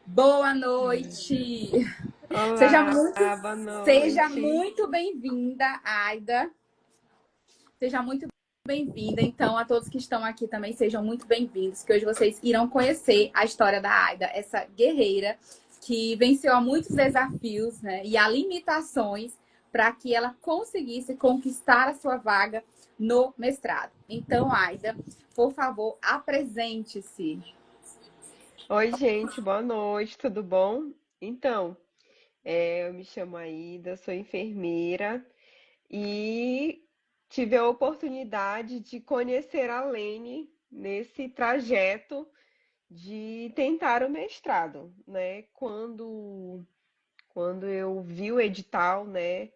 Boa noite! Seja Olá, muito, boa seja noite. muito bem-vinda, Aida. Seja muito bem-vinda. Então, a todos que estão aqui também sejam muito bem-vindos, que hoje vocês irão conhecer a história da Aida, essa guerreira que venceu a muitos desafios, né, e a limitações para que ela conseguisse conquistar a sua vaga no mestrado. Então, Aida, por favor, apresente-se. Oi, gente, boa noite, tudo bom? Então, eu me chamo Aida, sou enfermeira e tive a oportunidade de conhecer a Lene nesse trajeto de tentar o mestrado, né? Quando eu vi o edital, né?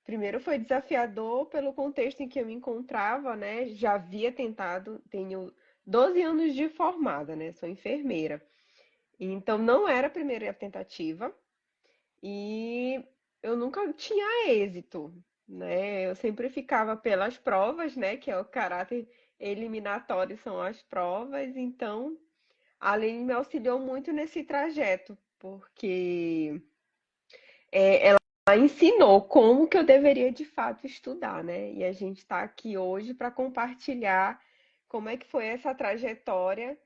Primeiro foi desafiador pelo contexto em que eu me encontrava, né? Já havia tentado, tenho 12 anos de formada, né? Sou enfermeira. Então não era a primeira tentativa e eu nunca tinha êxito, né? Eu sempre ficava pelas provas, né? Que é o caráter eliminatório, são as provas. Então, a Aline me auxiliou muito nesse trajeto, porque ela ensinou como que eu deveria de fato estudar, né? E a gente está aqui hoje para compartilhar como é que foi essa trajetória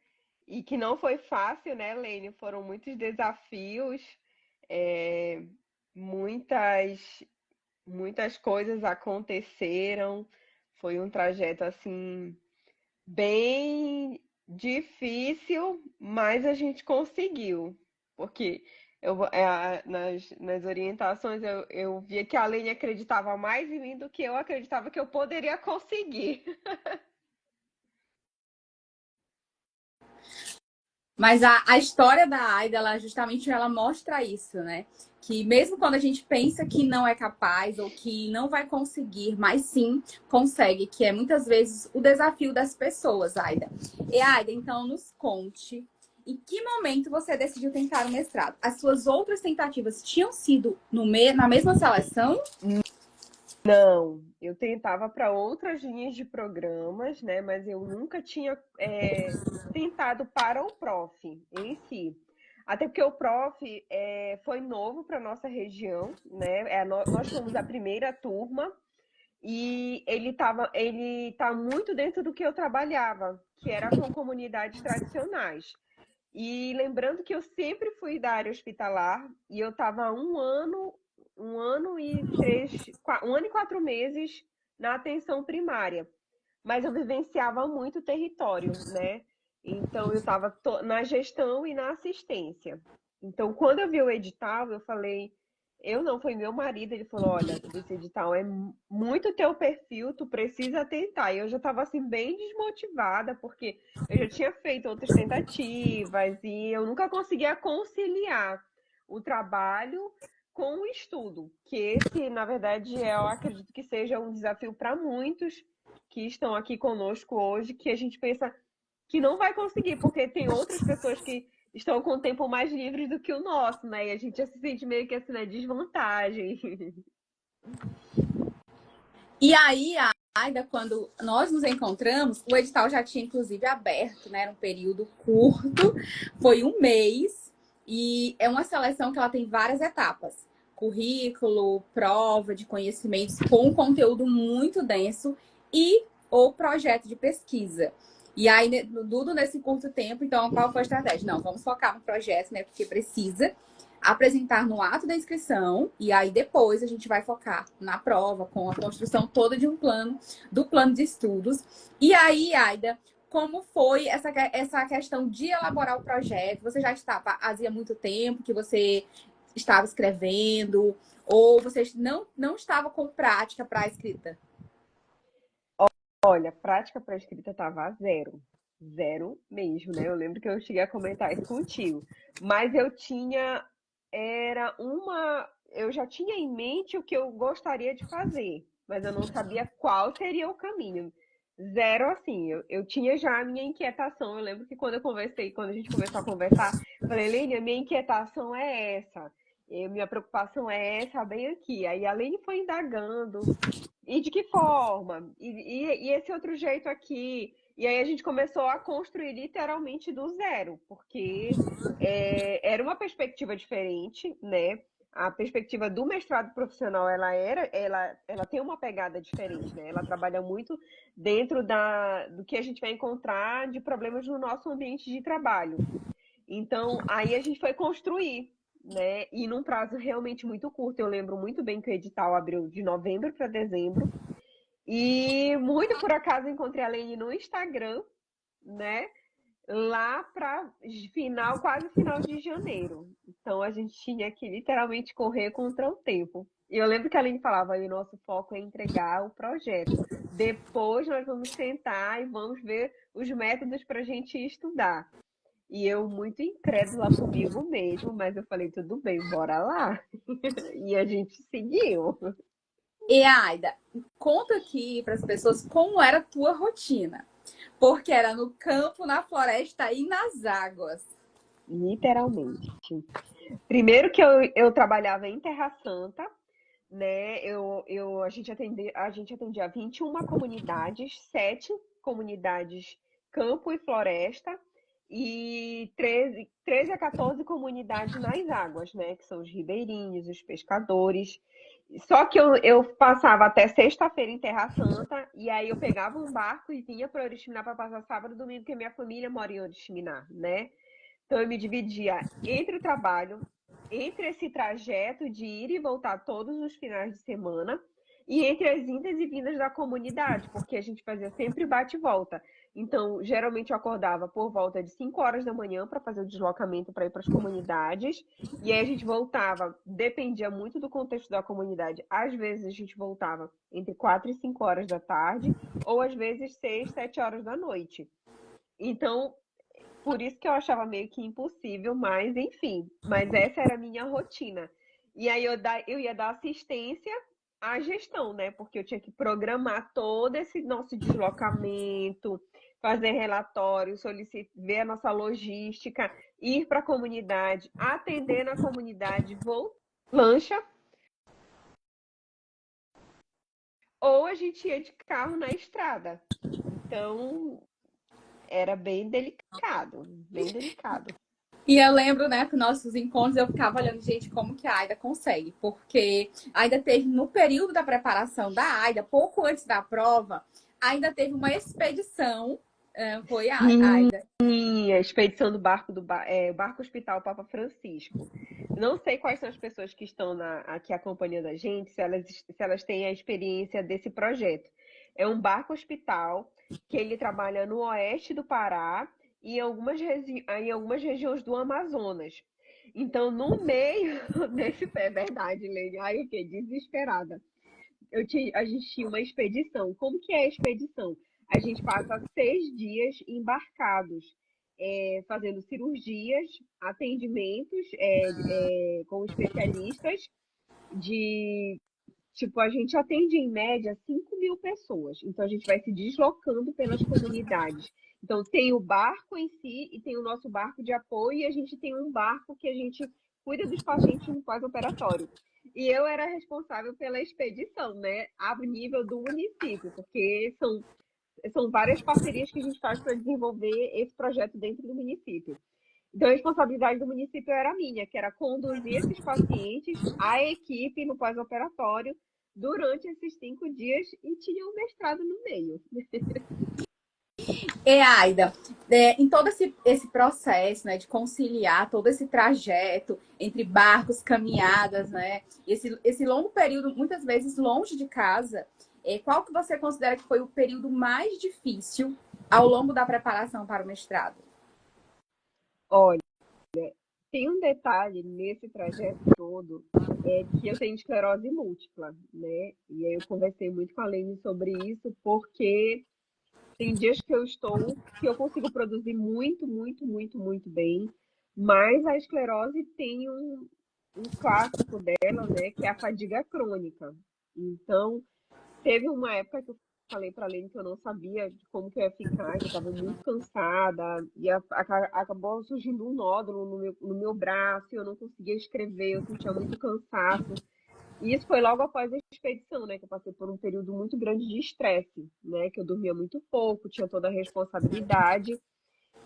e que não foi fácil, né, Lene? Foram muitos desafios, é, muitas, muitas coisas aconteceram. Foi um trajeto assim bem difícil, mas a gente conseguiu. Porque nas orientações eu via que a Lene acreditava mais em mim do que eu acreditava que eu poderia conseguir. Mas a história da Aida, ela mostra isso, né? Que mesmo quando a gente pensa que não é capaz ou que não vai conseguir, mas sim consegue, que é muitas vezes o desafio das pessoas, Aida. E Aida, então nos conte em que momento você decidiu tentar o mestrado? As suas outras tentativas tinham sido na mesma seleção? Não, eu tentava para outras linhas de programas, né? Mas eu nunca tinha tentado para o prof em si. Até porque o prof foi novo para nossa região, né? Nós fomos a primeira turma e ele tá muito dentro do que eu trabalhava, que era com comunidades tradicionais. E lembrando que eu sempre fui da área hospitalar e eu estava há um ano e 4 meses na atenção primária, mas eu vivenciava muito território, né? Então eu estava na gestão e na assistência. Então, quando eu vi o edital, eu falei, eu não, foi meu marido, ele falou, olha, esse edital é muito teu perfil, tu precisa tentar. E eu já estava assim bem desmotivada, porque eu já tinha feito outras tentativas e eu nunca conseguia conciliar o trabalho com o estudo, que esse, na verdade, eu acredito que seja um desafio para muitos que estão aqui conosco hoje, que a gente pensa que não vai conseguir, porque tem outras pessoas que estão com o tempo mais livre do que o nosso, né? E a gente já se sente meio que assim na desvantagem. E aí, Aida, quando nós nos encontramos, o edital já tinha inclusive aberto, né? Era um período curto, foi um mês, e é uma seleção que ela tem várias etapas. Currículo, prova de conhecimentos com um conteúdo muito denso e o projeto de pesquisa. E aí, tudo nesse curto tempo, então, qual foi a estratégia? Não, vamos focar no projeto, né? Porque precisa apresentar no ato da inscrição e aí depois a gente vai focar na prova com a construção toda de um plano, do plano de estudos. E aí, Aida, como foi essa questão de elaborar o projeto? Você já estava, fazia muito tempo que você estava escrevendo ou você não estava com prática para a escrita? Olha, prática para escrita tava zero. Zero mesmo, né? Eu lembro que eu cheguei a comentar isso contigo. Mas eu já tinha em mente o que eu gostaria de fazer, mas eu não sabia qual seria o caminho. Zero, assim, eu tinha já a minha inquietação. Eu lembro que quando a gente começou a conversar, falei, Lene, a minha inquietação é essa. Minha preocupação é essa, bem aqui. Aí a Lene foi indagando. E de que forma? E esse outro jeito aqui? E aí a gente começou a construir literalmente do zero, porque era uma perspectiva diferente, né? A perspectiva do mestrado profissional, ela tem uma pegada diferente, né? Ela trabalha muito dentro do que a gente vai encontrar de problemas no nosso ambiente de trabalho. Então, aí a gente foi construir, né? E num prazo realmente muito curto. Eu lembro muito bem que o edital abriu de novembro para dezembro. E muito por acaso encontrei a Lene no Instagram, né? Lá para quase final de janeiro. Então a gente tinha que literalmente correr contra o tempo. E eu lembro que a Aline falava, aí o nosso foco é entregar o projeto. Depois nós vamos sentar e vamos ver os métodos para a gente estudar. E eu muito incrédula comigo mesmo, mas eu falei, tudo bem, bora lá. E a gente seguiu. E Aida, conta aqui para as pessoas como era a tua rotina. Porque era no campo, na floresta e nas águas. Literalmente. Primeiro que eu trabalhava em Terra Santa, né? A gente atendia 21 comunidades, 7 comunidades campo e floresta, e 13 a 14 comunidades nas águas, né? Que são os ribeirinhos, os pescadores. Só que eu passava até sexta-feira em Terra Santa, e aí eu pegava um barco e vinha para Oriximiná para passar sábado e domingo, porque minha família mora em Oriximiná, né? Então eu me dividia entre o trabalho, entre esse trajeto de ir e voltar todos os finais de semana, e entre as indas e vindas da comunidade, porque a gente fazia sempre bate e volta. Então, geralmente eu acordava por volta de 5 horas da manhã para fazer o deslocamento para ir para as comunidades, e aí a gente voltava, dependia muito do contexto da comunidade. Às vezes a gente voltava entre 4 e 5 horas da tarde, ou às vezes 6, 7 horas da noite. Então, por isso que eu achava meio que impossível, mas enfim. Mas essa era a minha rotina. E aí eu ia dar assistência à gestão, né? Porque eu tinha que programar todo esse nosso deslocamento, fazer relatórios, ver a nossa logística, ir para a comunidade, atender na comunidade, lancha, ou a gente ia de carro na estrada. Então, era bem delicado, bem delicado. E eu lembro, né, que nossos encontros eu ficava olhando, gente, como que a Aida consegue? Porque ainda teve, no período da preparação da Aida, pouco antes da prova, ainda teve uma expedição, foi a Sim, Aida. a expedição do barco Hospital Papa Francisco. Não sei quais são as pessoas que estão aqui acompanhando a gente, se elas têm a experiência desse projeto. É um barco hospital que ele trabalha no oeste do Pará e em algumas regiões do Amazonas. Então, no meio desse é verdade, Lene. Ai, eu fiquei desesperada. A gente tinha uma expedição. Como que é a expedição? A gente passa 6 dias embarcados, fazendo cirurgias, atendimentos com especialistas de tipo, a gente atende em média 5.000 pessoas. Então, a gente vai se deslocando pelas comunidades. Então, tem o barco em si e tem o nosso barco de apoio, e a gente tem um barco que a gente cuida dos pacientes no pós-operatório. E eu era responsável pela expedição, né, a nível do município, porque são várias parcerias que a gente faz para desenvolver esse projeto dentro do município. Então, a responsabilidade do município era minha, que era conduzir esses pacientes, a equipe no pós-operatório, durante esses 5 dias, e tinha um mestrado no meio. E Aida, em todo esse processo, né, de conciliar todo esse trajeto entre barcos, caminhadas, né, esse longo período, muitas vezes longe de casa, qual que você considera que foi o período mais difícil ao longo da preparação para o mestrado? Olha, tem um detalhe nesse trajeto todo, que eu tenho esclerose múltipla, né? E aí eu conversei muito com a Lene sobre isso, porque tem dias que eu consigo produzir muito, muito, muito, muito bem, mas a esclerose tem um clássico dela, né, que é a fadiga crônica. Então, teve uma época que eu falei para a Lene que eu não sabia de como que eu ia ficar, que eu estava muito cansada, e acabou surgindo um nódulo no meu braço, e eu não conseguia escrever, eu sentia muito cansaço. E isso foi logo após a expedição, né? Que eu passei por um período muito grande de estresse, né? Que eu dormia muito pouco, tinha toda a responsabilidade.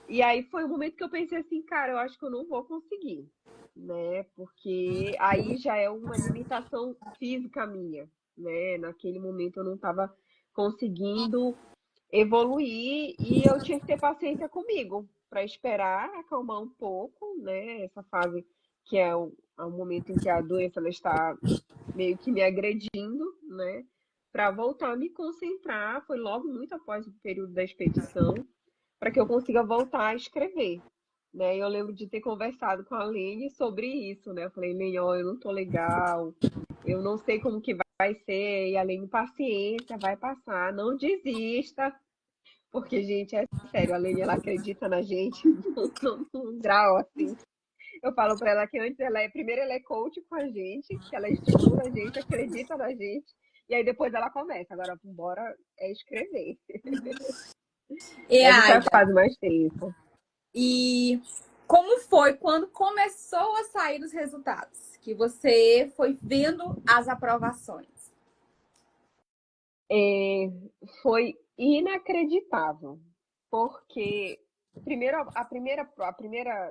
E aí foi o momento que eu pensei assim, cara, eu acho que eu não vou conseguir, né? Porque aí já é uma limitação física minha, né? Naquele momento eu não estava conseguindo evoluir e eu tinha que ter paciência comigo para esperar acalmar um pouco, né? Essa fase que é o momento em que a doença ela está meio que me agredindo, né? Para voltar a me concentrar, foi logo muito após o período da expedição, para que eu consiga voltar a escrever, né? E eu lembro de ter conversado com a Lene sobre isso, né? Eu falei, Lene, ó, eu não tô legal, eu não sei como que vai ser, e a Lene, paciência, vai passar, não desista, porque, gente, é sério, a Lene, ela acredita na gente num grau, assim. Eu falo para ela que antes primeiro ela é coach com a gente, que ela estimula a gente, acredita na gente, e aí depois ela começa. Agora, bora escrever. E Essa foi a Aida, fase mais tensa. e como foi quando começou a sair os resultados? Que você foi vendo as aprovações. É, foi inacreditável, porque primeiro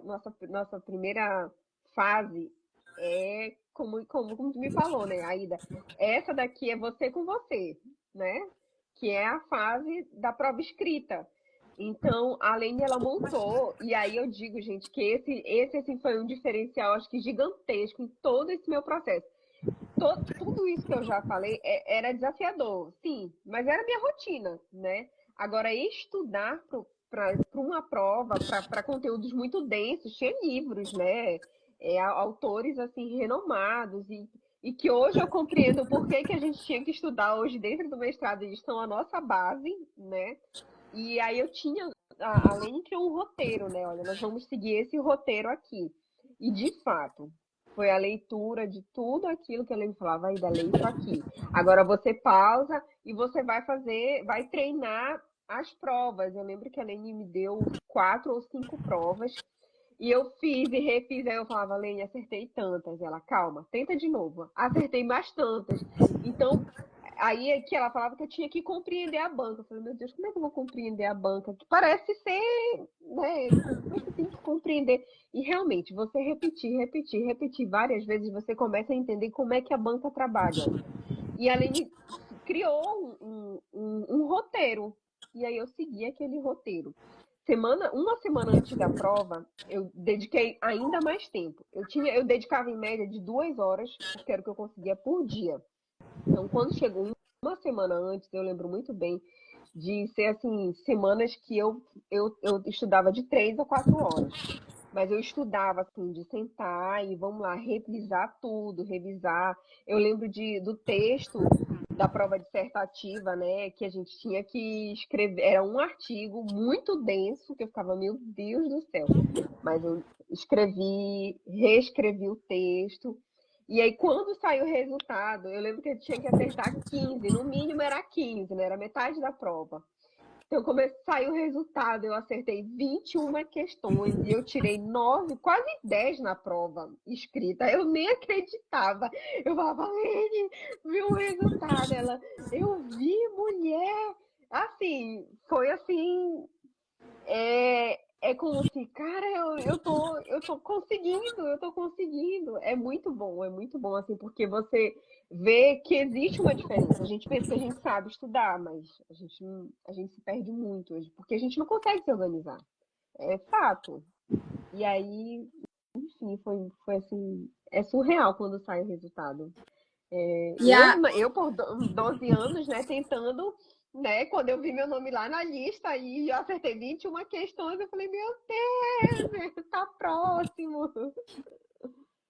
nossa primeira fase é como tu me falou, né, Aida? Essa daqui é você com você, né? Que é a fase da prova escrita. Então, além dela montou, e aí eu digo, gente, que esse assim, foi um diferencial, acho que gigantesco em todo esse meu processo. Tudo isso que eu já falei era desafiador, sim, mas era minha rotina, né? Agora, estudar para uma prova, para conteúdos muito densos, tinha livros, né? Autores, assim, renomados, e que hoje eu compreendo por que que a gente tinha que estudar hoje dentro do mestrado, eles estão a nossa base, né? E aí eu tinha, além de um roteiro, né? Olha, nós vamos seguir esse roteiro aqui. E de fato, foi a leitura de tudo aquilo que a Lene falava, aí da lei isso aqui. Agora você pausa e você vai treinar as provas. Eu lembro que a Lene me deu 4 ou 5 provas e eu fiz e refiz. Aí eu falava, Lene, acertei tantas. Ela, calma, tenta de novo. Acertei mais tantas. Então, aí é que ela falava que eu tinha que compreender a banca. Eu falei, meu Deus, como é que eu vou compreender a banca? Que parece ser, né? Como é que eu tenho que compreender? E realmente, você repetir várias vezes, você começa a entender como é que a banca trabalha. E a Lene criou um roteiro. E aí eu segui aquele roteiro. Uma semana antes da prova, eu dediquei ainda mais tempo. Eu dedicava em média de 2 horas, porque era o que eu conseguia por dia. Então, quando chegou uma semana antes, eu lembro muito bem de ser assim, semanas que eu estudava de 3 a 4 horas. Mas eu estudava assim, de sentar e vamos lá, revisar tudo, revisar. Eu lembro do texto da prova dissertativa, né, que a gente tinha que escrever, era um artigo muito denso, que eu ficava, meu Deus do céu. Mas eu escrevi, reescrevi o texto. E aí, quando saiu o resultado, eu lembro que eu tinha que acertar 15, no mínimo era 15, né? Era metade da prova. Então, como saiu o resultado, eu acertei 21 questões e eu tirei 9, quase 10 na prova escrita. Eu nem acreditava. Eu falava, Lene, viu o resultado? Ela, eu vi, mulher. Assim, foi assim, é como se, cara, eu tô conseguindo. É muito bom, assim, porque você vê que existe uma diferença. A gente pensa que a gente sabe estudar, mas a gente se perde muito hoje, porque a gente não consegue se organizar. É fato. E aí, enfim, foi assim, é surreal quando sai o resultado. E a, Eu por 12 anos, né, tentando, né, quando eu vi meu nome lá na lista e eu acertei 21 questões, eu falei, meu Deus, tá próximo.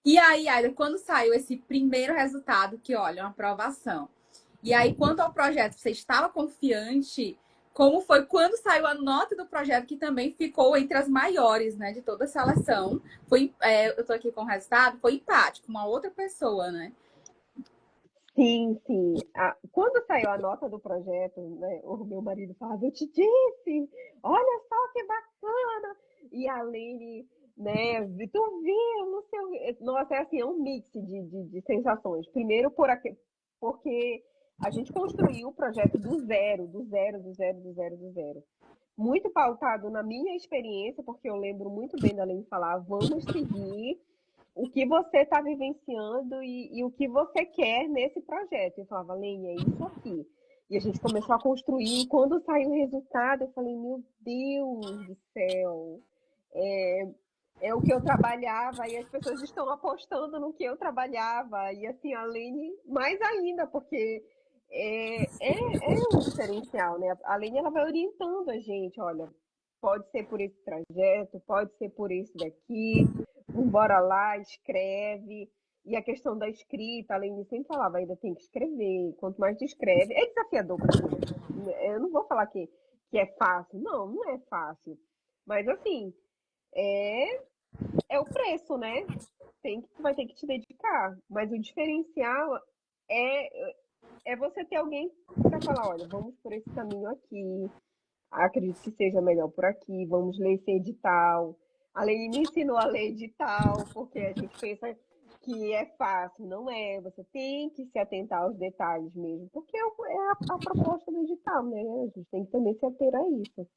e aí, Aida, quando saiu esse primeiro resultado, que olha, uma aprovação. E aí, quanto ao projeto, você estava confiante? Como foi quando saiu a nota do projeto, que também ficou entre as maiores, né, de toda a seleção? Eu tô aqui com o resultado, foi empate com uma outra pessoa, né? Sim, sim. Quando saiu a nota do projeto, né, o meu marido falava, eu te disse, olha só que bacana. E a Lene, né? Tu viu, não sei, nossa, é assim, é um mix de sensações. Primeiro, porque a gente construiu o projeto do zero, do zero, do zero, do zero, do zero. Muito pautado na minha experiência, porque eu lembro muito bem da Lene falar, vamos seguir o que você está vivenciando e o que você quer nesse projeto. Eu falava, Lene, é isso aqui. E a gente começou a construir, e quando saiu o resultado, eu falei, meu Deus do céu, é, é o que eu trabalhava, e as pessoas estão apostando no que eu trabalhava, e assim, a Lene mais ainda, porque é um diferencial, né? A Lene, ela vai orientando a gente, olha, pode ser por esse trajeto, pode ser por esse daqui, bora lá, escreve. E a questão da escrita, além de sempre falava, ainda tem que escrever. Quanto mais tu escreve, é desafiador para mim. Eu não vou falar que é fácil. Não, não é fácil. Mas assim, é, é o preço, né? Tu vai ter que te dedicar. Mas o diferencial é, é você ter alguém para falar, olha, vamos por esse caminho aqui. Acredito que seja melhor por aqui. Vamos ler esse edital. A Lei me ensinou a ler edital, porque a gente pensa que é fácil, não é. Você tem que se atentar aos detalhes mesmo, porque é a proposta do edital, né? A gente tem que também se ater a isso.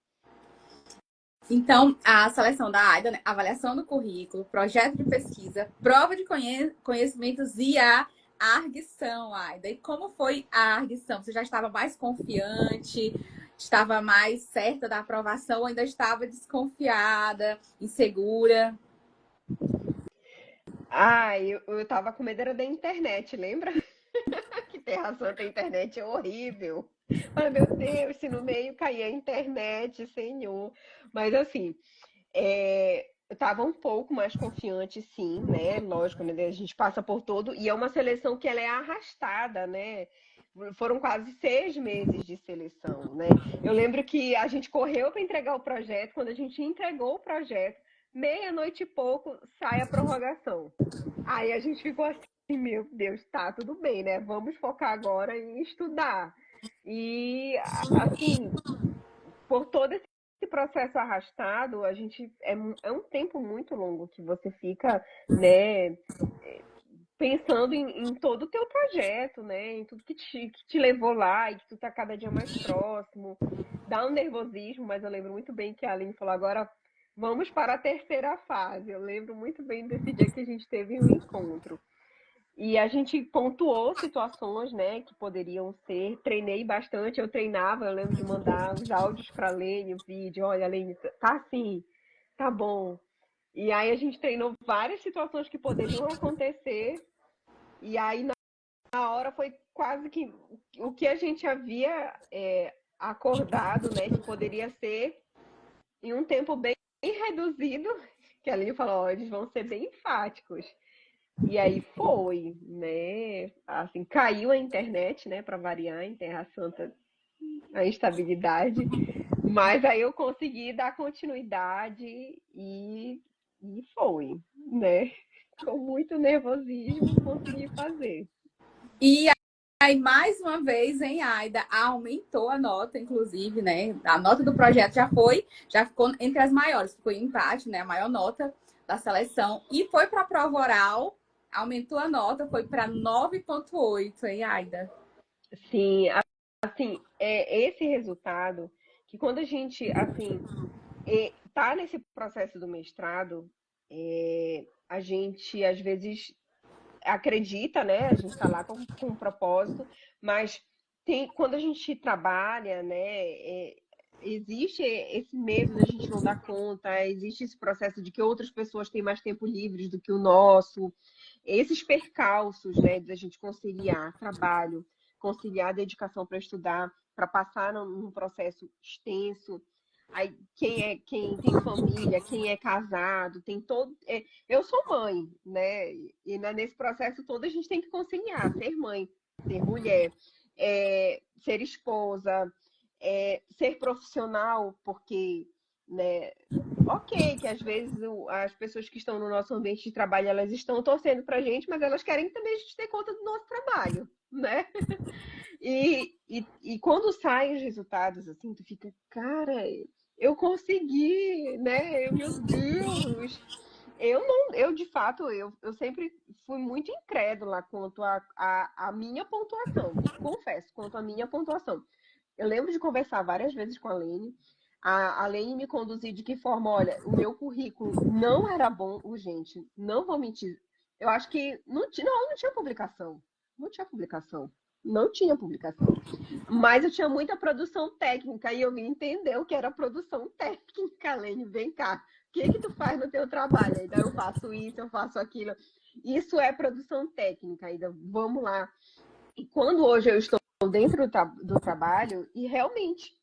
Então, a seleção da AIDA, né? Avaliação do currículo, projeto de pesquisa, prova de conhecimentos e a arguição, AIDA. E como foi a arguição? Você já estava mais confiante? Estava mais certa da aprovação ou ainda estava desconfiada, insegura? Ah, eu tava com medo era da internet, lembra? Que Terra Santa, a internet é horrível. Ai, meu Deus, se no meio cair a internet, Senhor. Mas assim, eu estava um pouco mais confiante, sim, né? Lógico, né? A gente passa por todo e é uma seleção que ela é arrastada, né? Foram quase 6 meses de seleção, né? Eu lembro que a gente correu para entregar o projeto. Quando a gente entregou o projeto, meia-noite e pouco sai a prorrogação. Aí a gente ficou assim, meu Deus, tá tudo bem, né? Vamos focar agora em estudar. E assim, por todo esse processo arrastado, a gente é um tempo muito longo que você fica, né, pensando em todo o teu projeto, né, em tudo que te levou lá e que tu tá cada dia mais próximo. Dá um nervosismo, mas eu lembro muito bem que a Aline falou agora vamos para a terceira fase. Eu lembro muito bem desse dia que a gente teve um encontro. E a gente pontuou situações, né, que poderiam ser. Treinei bastante, eu treinava, eu lembro de mandar os áudios para a Lene, o vídeo, olha, Lene, tá assim, tá bom. E aí a gente treinou várias situações que poderiam acontecer, e aí na hora foi quase que o que a gente havia acordado, né, que poderia ser em um tempo bem reduzido, que a Lene falou, ó, eles vão ser bem enfáticos. E aí foi, né? Assim, caiu a internet, né? Para variar, em Terra Santa, a instabilidade. Mas aí eu consegui dar continuidade e foi, né? Com muito nervosismo, consegui fazer. E aí, mais uma vez, em AIDA, aumentou a nota, inclusive, né? A nota do projeto já ficou entre as maiores, ficou em empate, né? A maior nota da seleção. E foi para a prova oral, aumentou a nota, foi para 9,8 em AIDA. Sim, assim, esse resultado que quando a gente, assim, tá nesse processo do mestrado, a gente às vezes acredita, né? A gente está lá com um propósito, mas quando a gente trabalha, né? Existe esse medo da gente não dar conta, existe esse processo de que outras pessoas têm mais tempo livre do que o nosso, esses percalços, né? Da gente conciliar trabalho, conciliar dedicação para estudar, para passar num processo extenso. Aí quem tem família, quem é casado, tem todo. Eu sou mãe, né? E nesse processo todo a gente tem que conciliar, ser mãe, ser mulher, ser esposa, ser profissional, porque, né? Ok, que às vezes as pessoas que estão no nosso ambiente de trabalho, elas estão torcendo pra gente, mas elas querem também a gente ter conta do nosso trabalho, né? E quando saem os resultados, assim, tu fica, cara, eu consegui, né? Meu Deus! Eu de fato, eu sempre fui muito incrédula quanto a minha pontuação, confesso, quanto à minha pontuação. Eu lembro de conversar várias vezes com a Lene. A Lene me conduziu de que forma, olha, o meu currículo não era bom, gente, não vou mentir. Eu acho que não tinha publicação. Não tinha publicação. Não tinha publicação. Mas eu tinha muita produção técnica e eu me entender o que era produção técnica, Lene, vem cá. O que que tu faz no teu trabalho? Ainda eu faço isso, eu faço aquilo. Isso é produção técnica, ainda vamos lá. E quando hoje eu estou dentro do trabalho, e realmente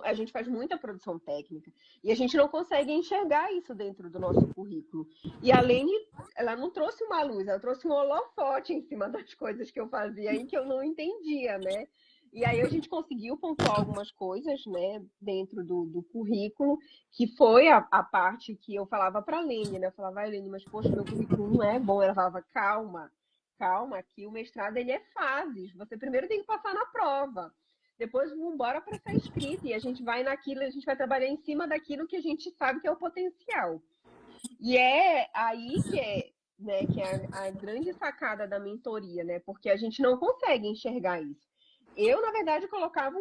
a gente faz muita produção técnica, e a gente não consegue enxergar isso dentro do nosso currículo. E a Lene, ela não trouxe uma luz, ela trouxe um holofote em cima das coisas que eu fazia e que eu não entendia, né? E aí a gente conseguiu pontuar algumas coisas, né, dentro do currículo, que foi a parte que eu falava para a Lene, né? Eu falava, vai, Lene, mas poxa, meu currículo não é bom. Ela falava, calma, calma, que o mestrado ele é fases. Você primeiro tem que passar na prova. Depois vamos embora para essa escrita e a gente vai naquilo, a gente vai trabalhar em cima daquilo que a gente sabe que é o potencial. E é aí que é a grande sacada da mentoria, né? Porque a gente não consegue enxergar isso. Eu, na verdade, colocava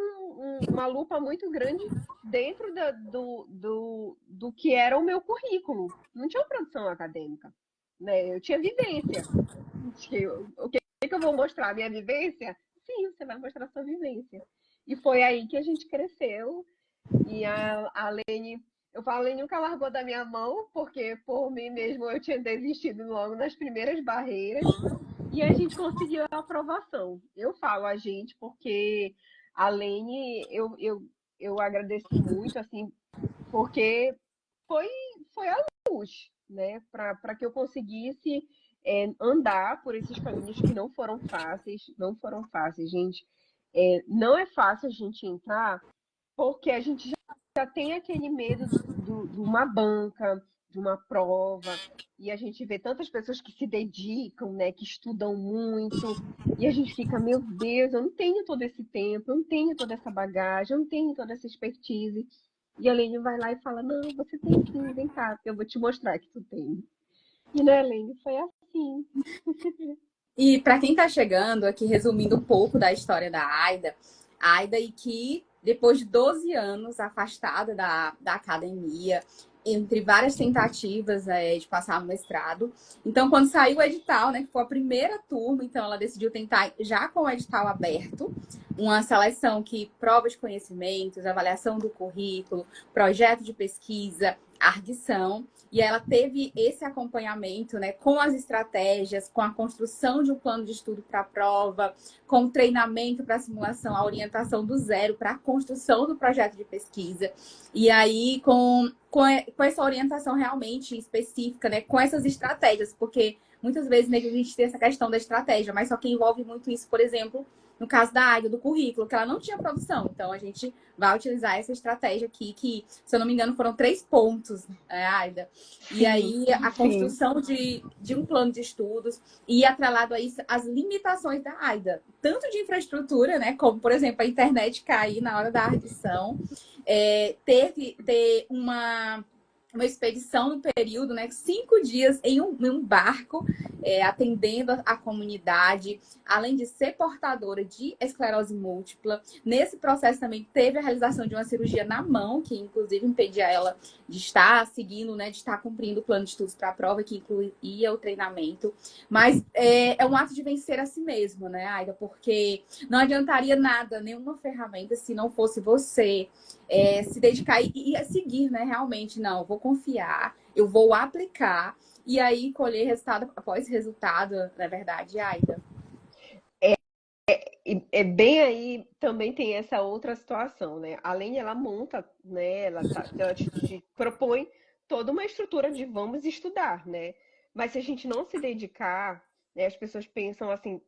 uma lupa muito grande dentro do que era o meu currículo. Não tinha produção acadêmica, né? Eu tinha vivência. O que eu vou mostrar? A minha vivência? Sim, você vai mostrar a sua vivência. E foi aí que a gente cresceu. E a Lene, eu falo, a Lene nunca largou da minha mão, porque por mim mesmo eu tinha desistido logo nas primeiras barreiras. E a gente conseguiu a aprovação. Eu falo a gente, porque a Lene, eu agradeço muito, assim, porque foi, foi a luz, né? Para que eu conseguisse andar por esses caminhos que não foram fáceis, não foram fáceis, gente. Não é fácil a gente entrar porque a gente já tem aquele medo de uma banca, de uma prova, e a gente vê tantas pessoas que se dedicam, né, que estudam muito, e a gente fica, meu Deus, eu não tenho todo esse tempo, eu não tenho toda essa bagagem, eu não tenho toda essa expertise. E a Lene vai lá e fala, não, você tem sim, vem cá, eu vou te mostrar que tu tem. E né, Lene, foi assim. E para quem está chegando, aqui resumindo um pouco da história da Aida e que depois de 12 anos afastada da academia, entre várias tentativas de passar no mestrado. Então, quando saiu o edital, né, que foi a primeira turma, então ela decidiu tentar já com o edital aberto, uma seleção que prova de conhecimentos, avaliação do currículo, projeto de pesquisa, arguição. E ela teve esse acompanhamento, né, com as estratégias, com a construção de um plano de estudo para a prova, com o treinamento para a simulação, a orientação do zero para a construção do projeto de pesquisa. E aí, com essa orientação realmente específica, né, com essas estratégias, porque muitas vezes né, a gente tem essa questão da estratégia, mas só que envolve muito isso, por exemplo, no caso da Aida, do currículo, que ela não tinha produção. Então, a gente vai utilizar essa estratégia aqui, que, se eu não me engano, foram 3 pontos, Aida. E Sim, aí, a sim. construção de um plano de estudos e atrelado a isso, as limitações da Aida. Tanto de infraestrutura, né, como, por exemplo, a internet cair na hora da ardição, ter uma expedição no período, né? 5 dias em um barco, atendendo a comunidade, além de ser portadora de esclerose múltipla. Nesse processo também teve a realização de uma cirurgia na mão, que inclusive impedia ela de estar seguindo, né? De estar cumprindo o plano de estudos para a prova, que incluía o treinamento. Mas é um ato de vencer a si mesmo, né, Aida? Porque não adiantaria nada, nenhuma ferramenta, se não fosse você se dedicar e seguir, né? Realmente, não, vou confiar, eu vou aplicar e aí colher resultado após resultado, na verdade, Aida. É bem aí também tem essa outra situação, né? Além ela monta, né? Ela te propõe toda uma estrutura de vamos estudar, né? Mas se a gente não se dedicar, né, as pessoas pensam assim,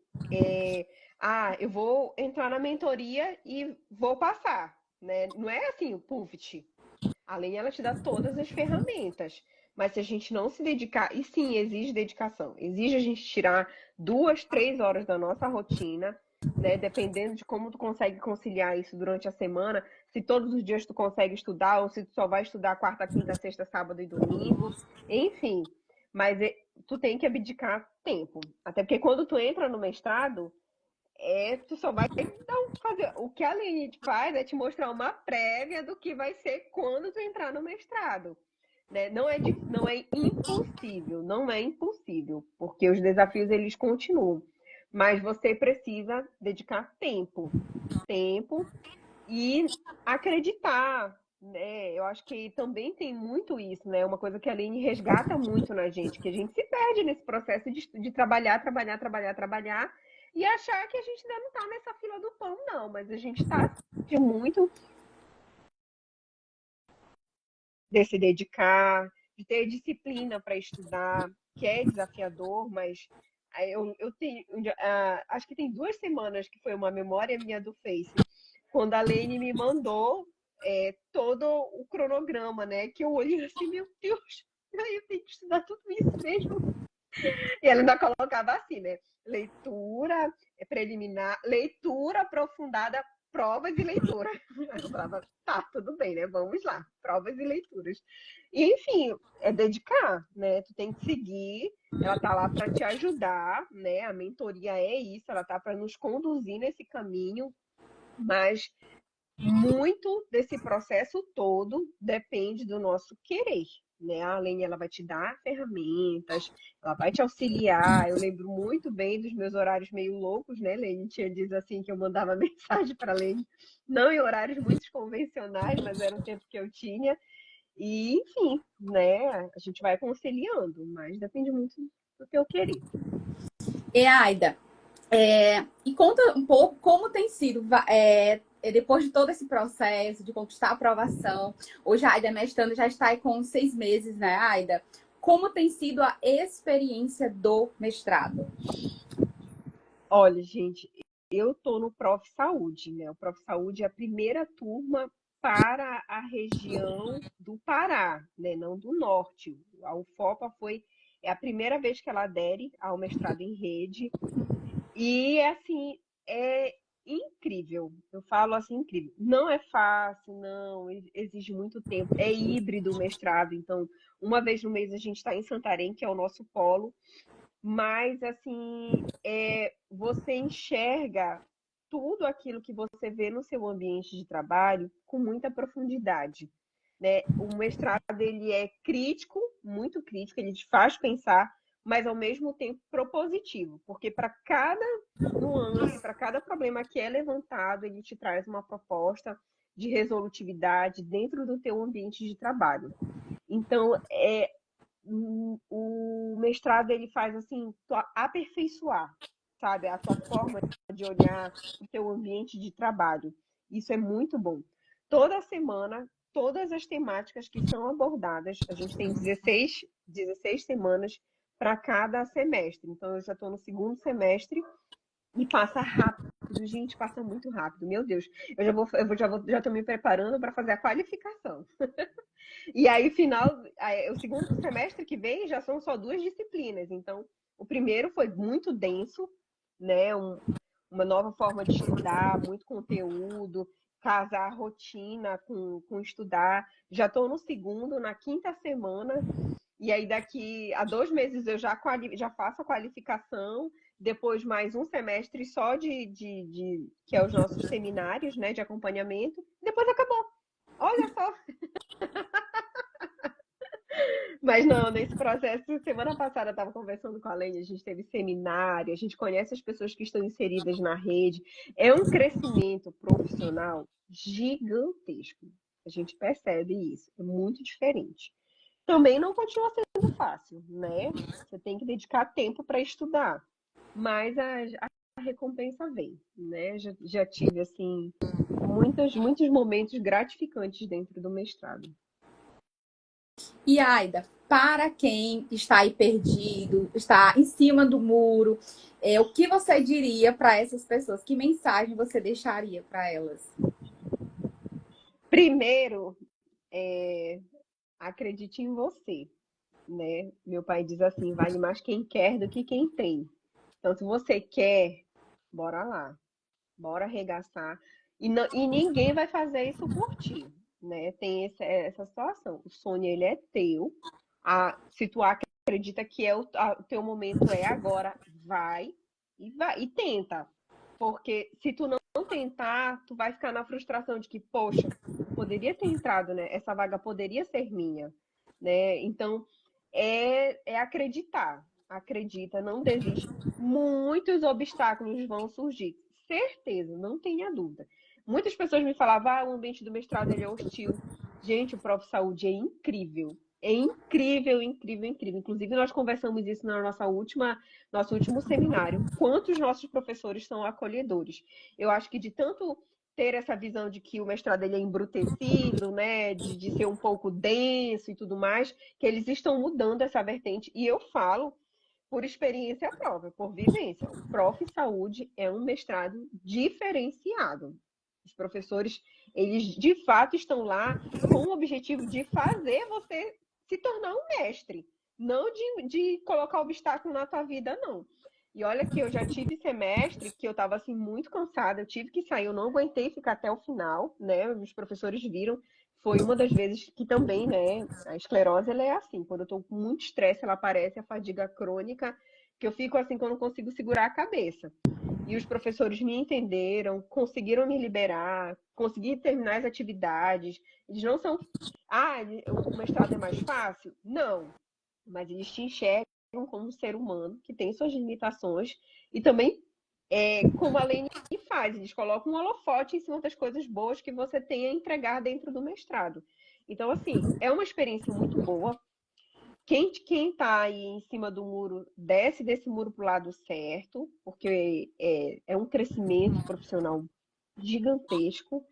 eu vou entrar na mentoria e vou passar, né? Não é assim o PUFT. Além ela te dá todas as ferramentas. Mas se a gente não se dedicar, e sim, exige dedicação, exige a gente tirar 2, 3 horas da nossa rotina, né? Dependendo de como tu consegue conciliar isso durante a semana, se todos os dias tu consegue estudar, ou se tu só vai estudar quarta, quinta, sexta, sábado e domingo, enfim. Mas tu tem que abdicar tempo. Até porque quando tu entra no mestrado, tu só vai fazer. O que a Aline faz é te mostrar uma prévia do que vai ser quando tu entrar no mestrado. Né? Não é impossível, não é impossível, porque os desafios eles continuam. Mas você precisa dedicar tempo e acreditar, né? Eu acho que também tem muito isso, né? Uma coisa que a Aline resgata muito na gente, que a gente se perde nesse processo de trabalhar e achar que a gente ainda não está nessa fila do pão, não, mas a gente está de muito de se dedicar, de ter disciplina para estudar, que é desafiador, mas eu tenho, acho que tem 2 semanas que foi uma memória minha do Face, quando a Lene me mandou todo o cronograma, né? Que eu olhei assim, meu Deus, eu tenho que estudar tudo isso mesmo. E ela ainda colocava assim, né? Leitura preliminar, leitura aprofundada, provas e leitura. Eu falava, tá, tudo bem, né? Vamos lá, provas e leituras. E, enfim, é dedicar, né? Tu tem que seguir, ela tá lá para te ajudar, né? A mentoria é isso, ela tá para nos conduzir nesse caminho, mas muito desse processo todo depende do nosso querer, né? A Lene, ela vai te dar ferramentas, ela vai te auxiliar. Eu lembro muito bem dos meus horários meio loucos, né, Lene? Tinha dias assim que eu mandava mensagem para a Lene, não em horários muito convencionais, mas era um tempo que eu tinha. E, enfim, né? A gente vai conciliando, mas depende muito do teu querer. E Aida, e conta um pouco como tem sido, depois de todo esse processo de conquistar a aprovação, hoje a Aida mestrando já está aí com 6 meses, né, Aida? Como tem sido a experiência do mestrado? Olha, gente, eu tô no Prof. Saúde, né? O Prof. Saúde é a primeira turma para a região do Pará, né? Não do norte. A UFOPA é a primeira vez que ela adere ao mestrado em rede. E, assim, é incrível. Eu falo assim, incrível. Não é fácil, não. Exige muito tempo. É híbrido o mestrado. Então, uma vez no mês a gente está em Santarém, que é o nosso polo. Mas, assim, você enxerga tudo aquilo que você vê no seu ambiente de trabalho com muita profundidade, né? O mestrado, ele é crítico, muito crítico, ele te faz pensar, mas ao mesmo tempo propositivo, porque para cada nuance, para cada problema que é levantado, ele te traz uma proposta de resolutividade dentro do teu ambiente de trabalho. Então, o mestrado ele faz assim, aperfeiçoar, sabe, a tua forma de olhar o teu ambiente de trabalho. Isso é muito bom. Toda semana, todas as temáticas que são abordadas, a gente tem 16 semanas para cada semestre. Então, eu já estou no segundo semestre e passa rápido, gente, passa muito rápido. Meu Deus, já estou me preparando para fazer a qualificação. E aí, o segundo semestre que vem já são só 2 disciplinas. Então, o primeiro foi muito denso, né? Uma nova forma de estudar, muito conteúdo, casar a rotina com estudar. Já estou no segundo, na quinta semana, e aí daqui a 2 meses eu já faço a qualificação, depois mais um semestre só que é os nossos seminários, né, de acompanhamento, depois acabou. Olha só. Mas não, nesse processo, semana passada eu estava conversando com a Lene, a gente teve seminário, a gente conhece as pessoas que estão inseridas na rede. É um crescimento profissional gigantesco. A gente percebe isso, é muito diferente. Também não continua sendo fácil, né? Você tem que dedicar tempo para estudar, mas a recompensa vem, né? Já tive, assim, muitos momentos gratificantes dentro do mestrado. E Aida, para quem está aí perdido, está em cima do muro, o que você diria para essas pessoas? Que mensagem você deixaria para elas? Primeiro, acredite em você, né? Meu pai diz assim, vale mais quem quer do que quem tem. Então, se você quer, bora lá, bora arregaçar. E ninguém vai fazer isso por ti, né? Tem essa situação. O sonho, ele é teu. Se tu acredita que o teu momento é agora, vai e tenta. Porque se tu não tentar, tu vai ficar na frustração de que, poxa, eu poderia ter entrado, né? Essa vaga poderia ser minha, né? Então, é acreditar. Acredita, não desiste. Muitos obstáculos vão surgir. Certeza, não tenha dúvida. Muitas pessoas me falavam, o ambiente do mestrado ele é hostil. Gente, o Prof. Saúde é incrível. É incrível, incrível, incrível. Inclusive, nós conversamos isso na nosso último seminário. Quantos nossos professores são acolhedores? Eu acho que de tanto ter essa visão de que o mestrado ele é embrutecido, né, de ser um pouco denso e tudo mais, que eles estão mudando essa vertente. E eu falo por experiência própria, por vivência. O Prof. Saúde é um mestrado diferenciado. Os professores, eles de fato estão lá com o objetivo de fazer você se tornar um mestre, não de colocar obstáculo na tua vida, não. E olha que eu já tive semestre que eu estava assim muito cansada, eu tive que sair, eu não aguentei ficar até o final, né? Os professores viram, foi uma das vezes que também, né, a esclerose ela é assim, quando eu estou com muito estresse, ela aparece a fadiga crônica, que eu fico assim que eu não consigo segurar a cabeça. E os professores me entenderam, conseguiram me liberar, consegui terminar as atividades. Eles não são. Ah, o mestrado é mais fácil? Não. Mas eles te enxergam como um ser humano que tem suas limitações e também, como a Lene faz, eles colocam um holofote em cima das coisas boas que você tem a entregar dentro do mestrado. Então, assim, é uma experiência muito boa. Quem tá aí em cima do muro, desce desse muro pro lado certo, porque é um crescimento profissional gigantesco.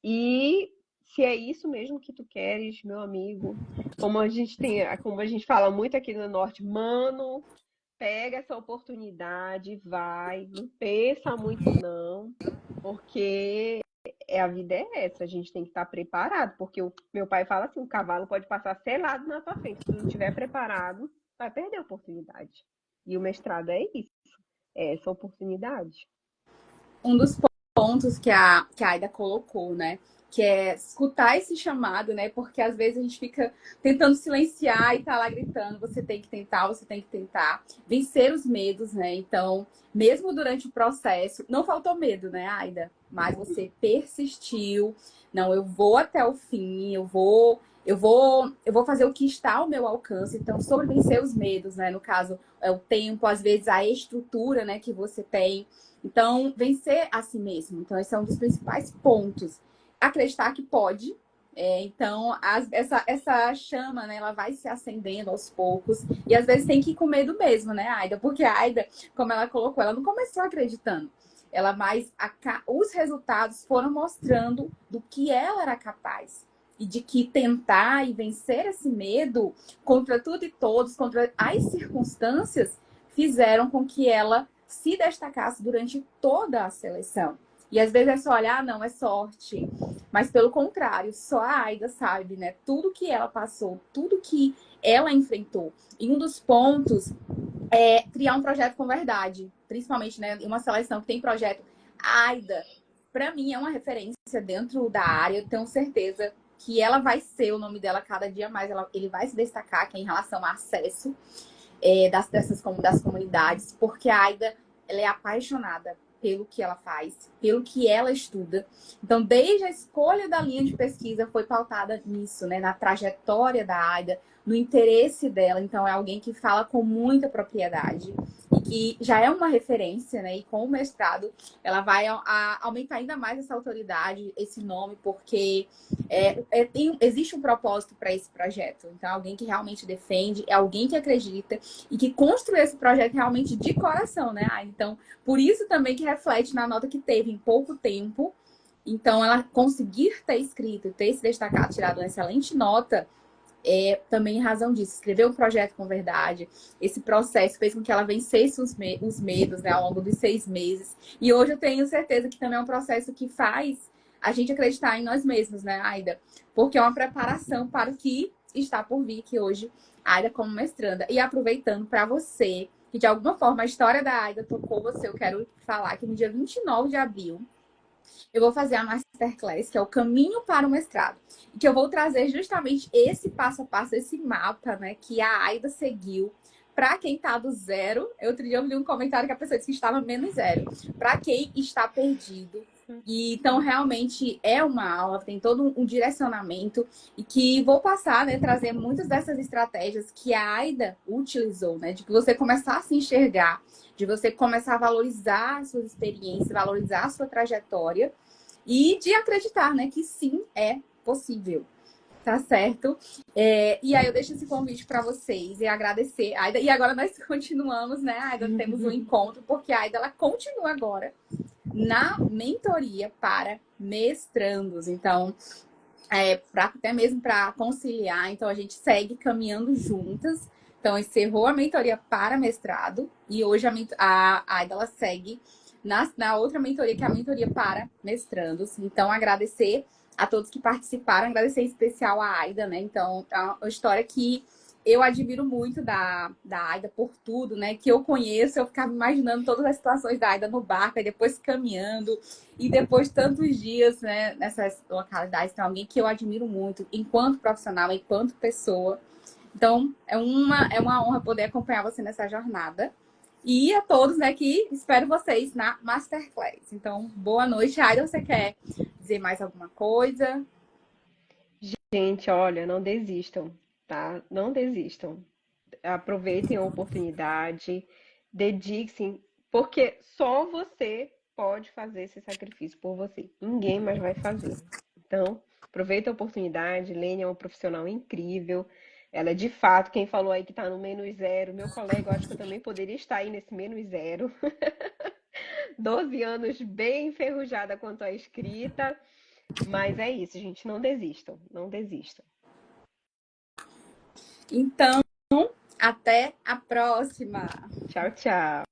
E se é isso mesmo que tu queres, meu amigo, como a gente fala muito aqui no norte, mano, pega essa oportunidade, vai, não pensa muito não, porque a vida é essa, a gente tem que estar preparado, porque o meu pai fala assim, o cavalo pode passar selado na tua frente, se tu não estiver preparado, vai perder a oportunidade. E o mestrado é isso, é essa oportunidade. Um dos pontos que a Aida colocou, né? Que é escutar esse chamado, né? Porque às vezes a gente fica tentando silenciar e tá lá gritando, você tem que tentar, você tem que tentar. Vencer os medos, né? Então, mesmo durante o processo, não faltou medo, né, Aida? Mas você persistiu. Não, eu vou até o fim, eu vou fazer o que está ao meu alcance. Então, sobre vencer os medos, né? No caso, é o tempo, às vezes a estrutura, né, que você tem. Então, vencer a si mesmo. Então, esse é um dos principais pontos. Acreditar que pode. Então, essa chama, né, ela vai se acendendo aos poucos. E às vezes tem que ir com medo mesmo, né, Aida? Porque a Aida, como ela colocou, ela não começou acreditando. Ela mais os resultados foram mostrando do que ela era capaz. E de que tentar e vencer esse medo contra tudo e todos, contra as circunstâncias, fizeram com que ela se destacasse durante toda a seleção. E às vezes é só olhar, não, é sorte. Mas pelo contrário, só a Aida sabe, né? Tudo que ela passou, tudo que ela enfrentou. E um dos pontos é criar um projeto com verdade. Principalmente, né? Em uma seleção que tem projeto. A Aida, para mim, é uma referência dentro da área. Eu tenho certeza que ela vai ser o nome dela cada dia mais. Ele vai se destacar, que é em relação ao acesso das comunidades, porque a Aida ela é apaixonada pelo que ela faz, pelo que ela estuda. Então, desde a escolha da linha de pesquisa foi pautada nisso, né? Na trajetória da Aida, no interesse dela. Então, é alguém que fala com muita propriedade e que já é uma referência, né? E com o mestrado, ela vai aumentar ainda mais essa autoridade, esse nome, porque existe um propósito para esse projeto. Então, é alguém que realmente defende, é alguém que acredita e que construiu esse projeto realmente de coração, né? Então, por isso também que reflete na nota que teve em pouco tempo. Então, ela conseguir ter escrito, ter se destacado, tirado uma excelente nota, é também em razão disso. Escrever um projeto com verdade. Esse processo fez com que ela vencesse os medos, né, ao longo dos 6 meses. E hoje eu tenho certeza que também é um processo que faz a gente acreditar em nós mesmos, né, Aida? Porque é uma preparação para o que está por vir, que hoje Aida como mestranda. E aproveitando para você, que de alguma forma a história da Aida tocou você, eu quero falar que no dia 29 de abril eu vou fazer a Masterclass, que é o caminho para o mestrado. E que eu vou trazer justamente esse passo a passo, esse mapa, né, que a Aida seguiu para quem está do zero, outro dia eu li um comentário que a pessoa disse que estava menos zero. Para quem está perdido. E, então, realmente é uma aula, tem todo um direcionamento e que vou passar, né, trazer muitas dessas estratégias que a Aida utilizou, né, de que você começar a se enxergar, de você começar a valorizar as suas experiências, valorizar a sua trajetória e de acreditar, né, que sim, é possível. Tá certo? E aí eu deixo esse convite para vocês e agradecer. Aida, e agora nós continuamos, né, Aida? Temos um encontro, porque a Aida ela continua agora na mentoria para mestrandos. Então, até mesmo para conciliar, então a gente segue caminhando juntas. Então, encerrou a mentoria para mestrado e hoje a Aida ela segue na outra mentoria, que é a mentoria para mestrandos. Então, agradecer a todos que participaram, agradecer em especial a Aida, né? Então, é uma história que eu admiro muito da Aida por tudo, né? Que eu conheço, eu ficava imaginando todas as situações da Aida no barco, e depois caminhando, e depois tantos dias, né, nessas localidades. Então, alguém que eu admiro muito, enquanto profissional, enquanto pessoa. Então, é uma honra poder acompanhar você nessa jornada. E a todos, né, que espero vocês na Masterclass. Então, boa noite. Aida, você quer dizer mais alguma coisa? Gente, olha, não desistam, tá? Não desistam. Aproveitem a oportunidade, dediquem, porque só você pode fazer esse sacrifício por você. Ninguém mais vai fazer. Então, aproveita a oportunidade. Lene é uma profissional incrível. Ela é de fato, quem falou aí que está no menos zero, meu colega, eu acho que eu também poderia estar aí nesse menos zero. 12 anos bem enferrujada quanto à escrita. Mas é isso, gente. Não desistam, não desistam. Então, até a próxima! Tchau, tchau.